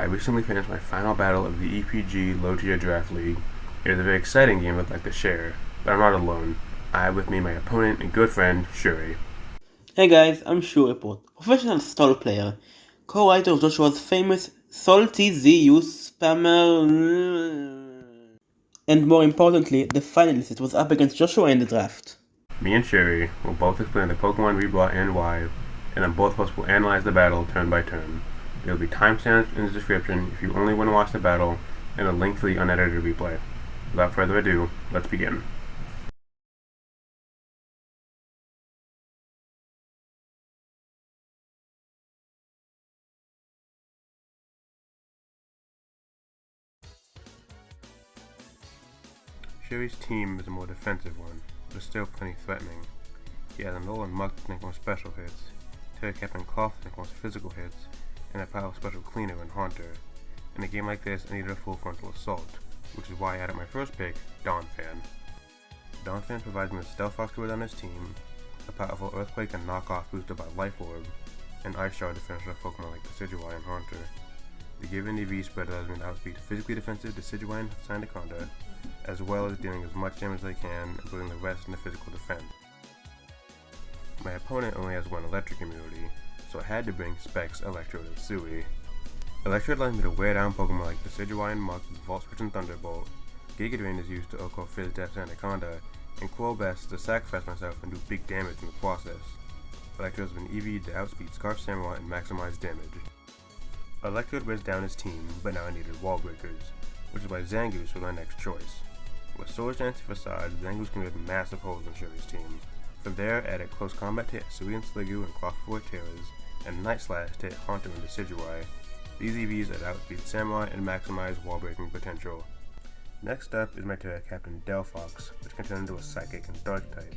I recently finished my final battle of the EPG Low Tier Draft League. It was a very exciting game I'd like to share, but I'm not alone. I have with me my opponent and good friend, Shuri. Hey guys, I'm Shuri, professional Stall player, co-writer of Joshua's famous SolTZU spammer, and more importantly, the finalist that was up against Joshua in the draft. Me and Shuri will both explain the Pokemon we brought and why, and then both of us will analyze the battle turn by turn. There will be timestamps in the description if you only want to watch the battle, and a link for the unedited replay. Without further ado, let's begin. Shuri's team is a more defensive one, but still plenty threatening. He has a Alolan Muck to make more special hits, Terra Captain Cloth to make more physical hits, and a powerful special cleaner in Haunter. In a game like this, I needed a full frontal assault, which is why I added my first pick, Donphan. Donphan provides me with Stealth Fox Sword on his team, a powerful Earthquake and Knockoff boosted by Life Orb, and Ice Shard to finish off Pokemon like Decidueye and Haunter. The given EV spread allows me to outspeed physically defensive Decidueye and Sandaconda, as well as dealing as much damage as I can and putting the rest into physical defense. My opponent only has one electric immunity, so I had to bring Specs Electrode and Sui. Electrode allows me to wear down Pokemon like Decidueye and Muk with Volt Switch and Thunderbolt. Giga Drain is used to Oko Fizz Death Anaconda, and Quo Best to sacrifice myself and do big damage in the process. Electrode has been EV'd to outspeed Scarf Samurai and maximize damage. Electrode wears down his team, but now I needed Wall Breakers, which is why Zangoose was my next choice. With Swords Dance Facade, Zangoose can make massive holes in Shuri's team. From there, I added Close Combat to hit Sui and Sliggoo and Cloth 4 Terras, and Night Slash to hit Haunter and Decidueye. These EVs that outspeed Samurai and maximize wall breaking potential. Next up is my Terra Captain Delphox, which can turn into a Psychic and Dark type.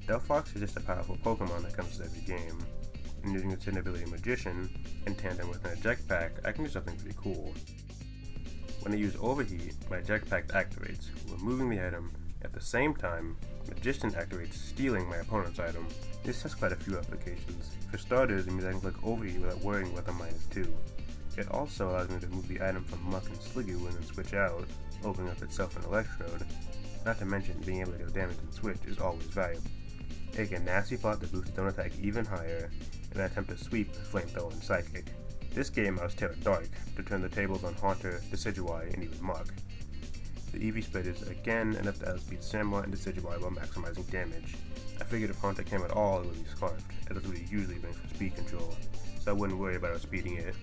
Delphox is just a powerful Pokemon that comes with every game, and using its hidden ability Magician, in tandem with an Eject Pack, I can do something pretty cool. When I use Overheat, my Eject Pack activates, removing the item. At the same time, Magician activates, stealing my opponent's item. This has quite a few applications. For starters, it means I can click Overheat without worrying about the -2. It also allows me to move the item from Muk and Sliggoo and then switch out, opening up itself an Electrode. Not to mention, being able to deal damage and switch is always valuable. Take a Nasty Plot to boost its own attack even higher, and then attempt to sweep with Flamethrower and Psychic. This game I was Terra Dark, to turn the tables on Haunter, Decidueye, and even Muk. The EV split is again enough to outspeed Samurai and Decidueye while maximizing damage. I figured if Haunter came at all, it would be Scarfed, as that's what he usually brings for speed control, so I wouldn't worry about outspeeding it.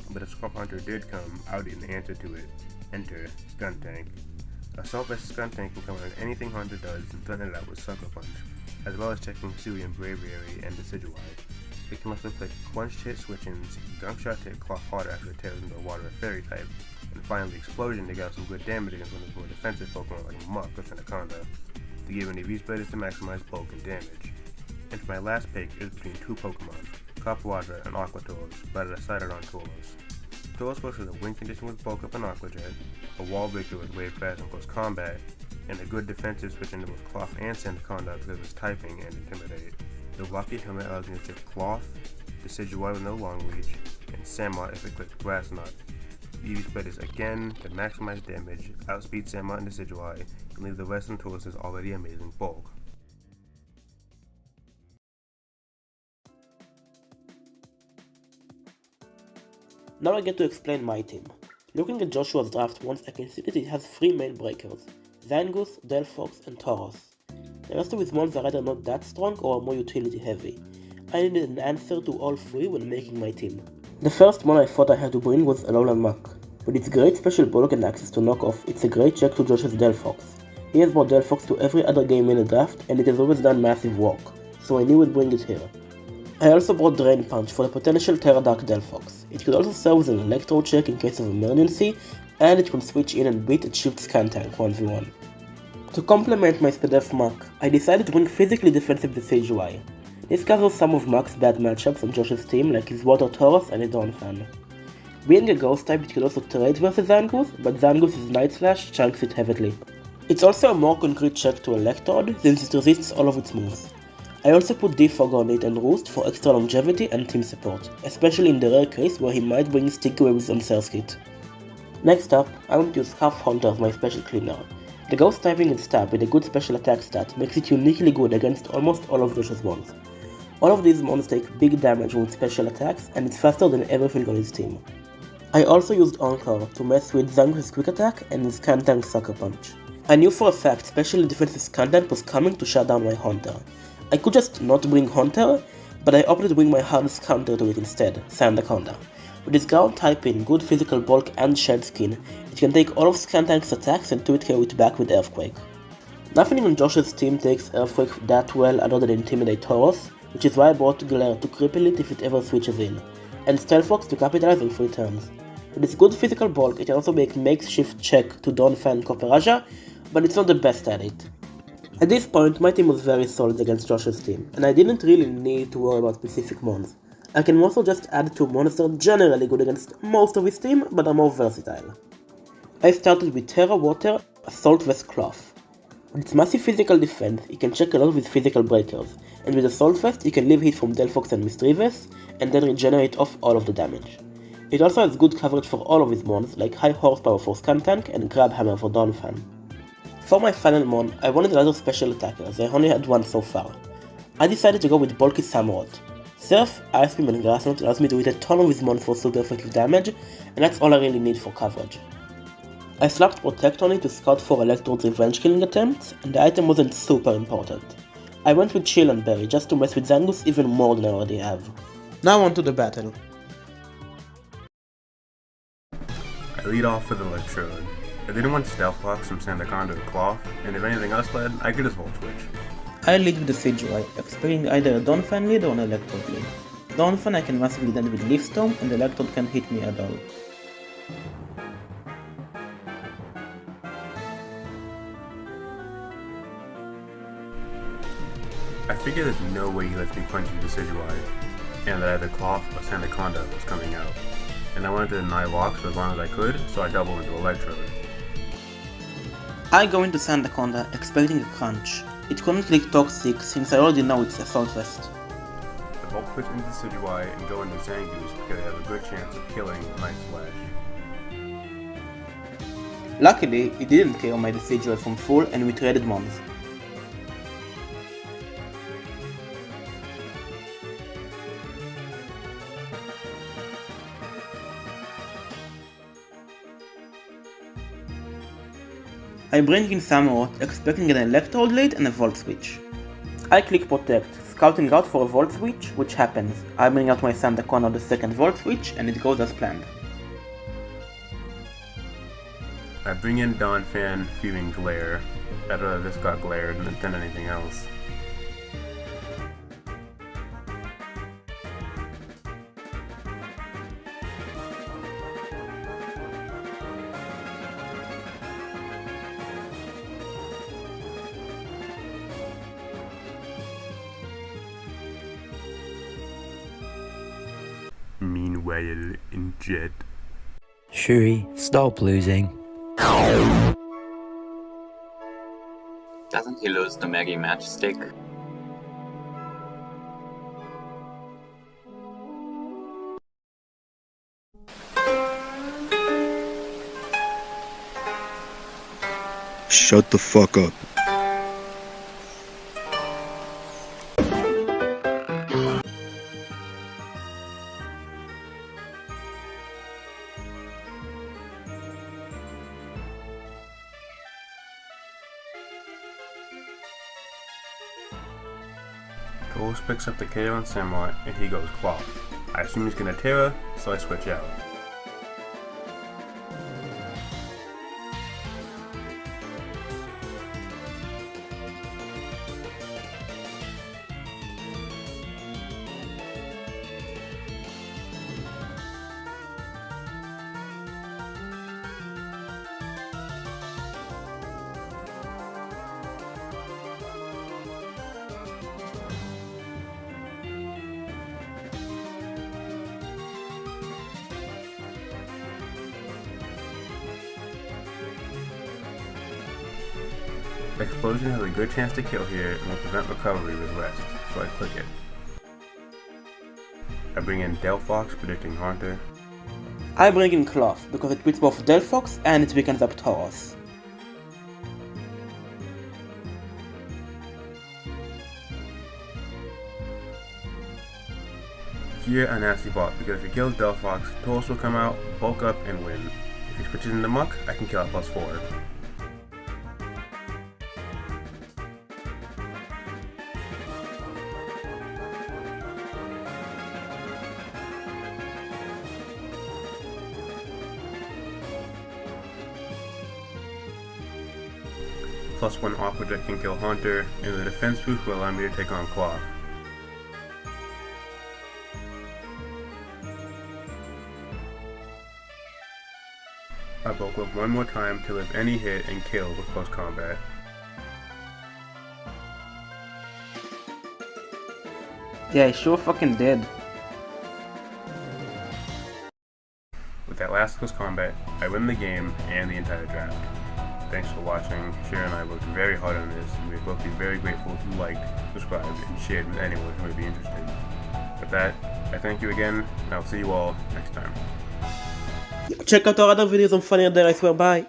But if Scarf Hunter did come, I would need an answer to it. Enter Skuntank. Assault vs Skuntank can come on anything Haunter does and threaten it out with Sucker Punch, as well as checking Sui and Braviary and Decidueye. It can also click Quench to hit Switch-ins, Gunk Shot to hit Cloth Harder after it tears into a Water or Fairy type, and finally Explosion to get out some good damage against one of the more defensive Pokemon like Muk or Anaconda. The given EV split is to maximize bulk and damage. And for my last pick is between two Pokemon, Copwadra and Aquatolos, but I decided on Tolos. Tolos works with a win condition with Bulk Up and Aqua Jet, a Wall Breaker with Wave Crash and Close Combat, and a good defensive switch into both Cloth and Sandaconda because of its typing and Intimidate. The Rocky Helmet allows me to chip Cloth, Decidueye with no Long Reach, and Samurai if it clicks Grass Knot. The EV split is again to maximize damage, outspeed Samurai and Decidueye, and leave the rest in Tolos' already amazing bulk. Now I get to explain my team. Looking at Joshua's draft once, I can see that it has 3 main breakers, Zangoose, Delphox, and Tauros. The rest of his mons are either not that strong or are more utility heavy. I needed an answer to all 3 when making my team. The first one I thought I had to bring was Alolan Muck. With its great special bulk and access to knockoff, it's a great check to Josh's Delphox. He has brought Delphox to every other game in the draft, and it has always done massive work, so I knew I'd bring it here. I also brought Drain Punch for the potential Terra Dark Delphox. It could also serve as an Electro check in case of emergency, and it can switch in and beat a Shift Skuntank 1v1. To complement my SpDef Muk, I decided to bring physically defensive Decidueye. This covers some of Muk's bad matchups on Josh's team like his Water Tauros and his Donphan. Being a Ghost type, it can also trade versus Zangoose, but Zangoose's Night Slash chunks it heavily. It's also a more concrete check to Electrode since it resists all of its moves. I also put Defog on it and Roost for extra longevity and team support, especially in the rare case where he might bring sticky waves on Surf Kit. Next up, I want to use Half Hunter as my special cleaner. The Ghost typing and Stab with a good special attack stat makes it uniquely good against almost all of Josh's mons. All of these mons take big damage with special attacks and it's faster than everything on his team. I also used Encore to mess with Zango's quick attack and his Scantank Sucker Punch. I knew for a fact special defensive Scantank was coming to shut down my Hunter. I could just not bring Hunter, but I opted to bring my hardest counter to it instead, Sandaconda. With its ground typing, good physical bulk and shed skin, it can take all of Scantank's attacks and 2-hit KO it back with Earthquake. Nothing on Josh's team takes Earthquake that well other than Intimidate Tauros, which is why I brought Glare to cripple it if it ever switches in, and Stealthfox to capitalize on 3 turns. With its good physical bulk, it can also make makeshift check to Donphan Copperaja, but it's not the best at it. At this point, my team was very solid against Josh's team, and I didn't really need to worry about specific mons. I can also just add 2 monsters generally good against most of his team, but are more versatile. I started with Terra Water, Assault Vest Cloth. With its massive physical defense, it can check a lot with physical breakers, and with Assault Vest, it can leave hit from Delphox and Misdreavus, and then regenerate off all of the damage. It also has good coverage for all of his mons, like High Horsepower for Scantank and Grab Hammer for Donphan. For my final mon, I wanted a lot of special attackers, I only had one so far. I decided to go with Bulky Samurott. Surf, Ice Beam and Grass Knot allows me to hit a ton of his mon for super effective damage, and that's all I really need for coverage. I slapped Protect on it to scout for Electrode's revenge killing attempts, and the item wasn't super important. I went with Chill and Berry just to mess with Zangoose even more than I already have. Now on to the battle. I lead off with Electrode. I didn't want Stealthfox from Sandaconda to Cloth, and if anything else led, I could just Volt Switch. I lead with the Sigilite, expecting either a Donphan lead or an Electrode lead. Donphan I can massively land with Leaf Storm, and Electrode can't hit me at all. I figure there's no way he lets me punch you to Sigilite, and that either Cloth or Sandaconda was coming out. And I wanted to deny locks for as long as I could, so I double into Electrode. I go into Sandaconda expecting a crunch. It couldn't click Toxic since I already know it's Assault Vest. I Volt Switch into Sigilite and go into Zangoose because I have a good chance of killing Night Slash. Luckily, it didn't KO my Decidueye from full and we traded mons. I bring in Samurott, expecting an Electrode lead and a Volt Switch. I click Protect, scouting out for a Volt Switch, which happens. I bring out my Sandaconda on the second Volt Switch, and it goes as planned. I bring in Donphan, feeling Glare. I'd rather this got glared than anything else. Meanwhile, in Jet. Shuri, stop losing. Doesn't he lose the Maggie Matchstick? Shut the fuck up. Ghost picks up the KO on Samurott, and he goes Cloth. I assume he's gonna Terra, so I switch out. Explosion has a good chance to kill here and will prevent recovery with rest. so I click it. I bring in Delphox, predicting Haunter. I bring in Cloth because it beats both Delphox and it weakens up Tauros. Here a nasty bot, because if he kills Delphox, Tauros will come out, bulk up, and win. If he switches into Muck, I can kill at +4. +1 off project can kill Haunter, and the defense boost will allow me to take on Cloth. I bulk up one more time to live any hit and kill with close combat. Yeah, he sure fucking did. With that last close combat, I win the game and the entire draft. Thanks for watching. Shuri and I worked very hard on this, and we'd both be very grateful if you liked, subscribed, and shared with anyone who may be interested. With that, I thank you again, and I'll see you all next time. Check out our other videos on Funny and There, I swear, bye!